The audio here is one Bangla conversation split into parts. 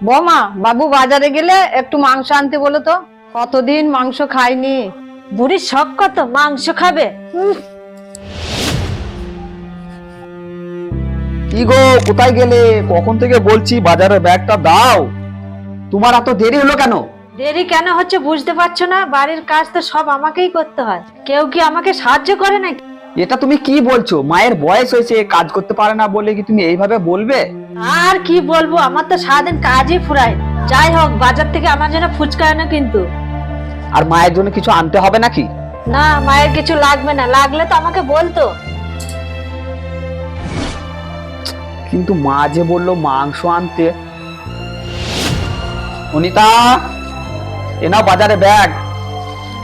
বৌমা, বাবু বাজারে গেলে একটু মাংস আনতে বলো তো। কতদিন মাংস খাইনি। বুড়ির শখ কত মাংস খাবে। কি গো, কোথায় গেলে? কখন থেকে বলছি বাজারের ব্যাগটা দাও। তোমার এত দেরি হলো কেন? দেরি কেন হচ্ছে বুঝতে পারছো না? বাড়ির কাজ তো সব আমাকেই করতে হয়, কেউ কি আমাকে সাহায্য করে নাকি? এটা তুমি কি বলছো? মায়ের বয়স হয়েছে, কাজ করতে পারে না বলে কি তুমি এইভাবে বলবে? আর কি বলবো, আমার তো সারাদিন কাজই ফুরায়। যাই হোক, বাজার থেকে আমার জন্য ফুচকা এনো কিন্তু। আর মায়ের জন্য কিছু আনতে হবে নাকি? না, মায়ের কিছু লাগবে না, লাগলে তো আমাকে বলতো। কিন্তু মা যে বললো মাংস আনতে। অনিতা, এ নাও বাজারে ব্যাগ,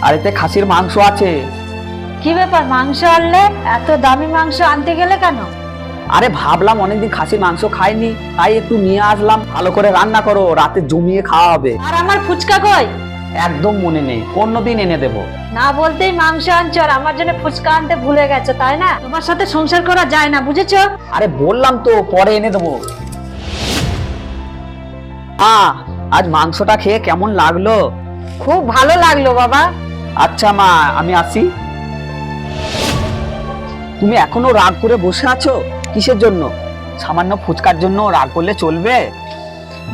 আর এতে খাসির মাংস আছে। কি ব্যাপার, মাংস আনলে? এত দামি মাংস আনতে গেলে কেন? আরে ভাবলাম অনেকদিন খাসির মাংস খাইনি, তাই একটু নিয়ে আসলাম। ভালো করে রান্না করো, রাতে জমিয়ে খাওয়া হবে। আর আমার ফুচকা কই? একদম মনে নেই, অন্যদিন এনে দেবো। না বলতেই মাংস আনছো, আর আমার জন্য ফুচকা আনতে ভুলে গেছো, তাই না? তোমার সাথে সংসার করা যায় না, বুঝেছো? আরে বললাম তো পরে এনে দেবো। আজ মাংসটা খেয়ে কেমন লাগলো? খুব ভালো লাগলো বাবা। আচ্ছা মা, আমি আসি। তুমি এখনো রাগ করে বসে আছো? কিসের জন্য? সামান্য ফুচকার জন্য রাগ করলে চলবে?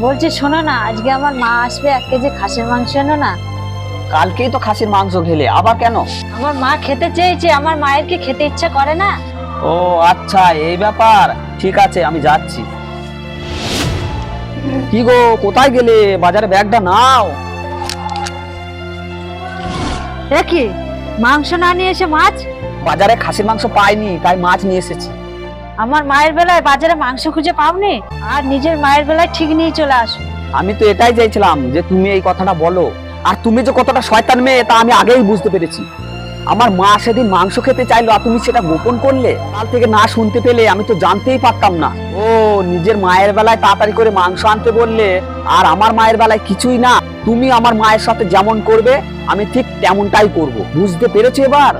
বলছি শোনো না, আজকে আমার মা আসবে, 1 কেজি খাসির মাংস এনো না। কালকেই তো খাসির মাংস খেলে, আবার কেন? আমার মা খেতে চেয়েছে, আমার মায়ের কি খেতে ইচ্ছা করে না? ও আচ্ছা, এই ব্যাপার। ঠিক আছে, আমি যাচ্ছি। কি গো, কোথায় গেলে? বাজারে ব্যাগটা নাও। দেখি, মাংস না নিয়ে এসে মাছ? বাজারে খাসির মাংস পাইনি, তাই মাছ নিয়ে এসেছি। আমার মায়ের বেলায় বাজারে মাংস খুঁজে পাওনি, আর নিজের মায়ের বেলায় ঠিক নিয়ে চলে আসো। আমি তো এটাই চাইছিলাম যে তুমি এই কথাটা বলো। আর তুমি যে কতটা শয়তান মেয়ে তা আমি আগেই বুঝতে পেরেছি। আমার মা সেদিন মাংস খেতে চাইলো, আর তুমি সেটা গোপন করলে। কাল থেকে না শুনতে পেলে আমি তো জানতেই পারতাম না। ও, নিজের মায়ের বেলায় তাড়াতাড়ি করে মাংস আনতে বললে, আর আমার মায়ের বেলায় কিছুই না। তুমি আমার মায়ের সাথে যেমন করবে আমি ঠিক তেমনটাই করব। বুঝতে পেরেছো এবার?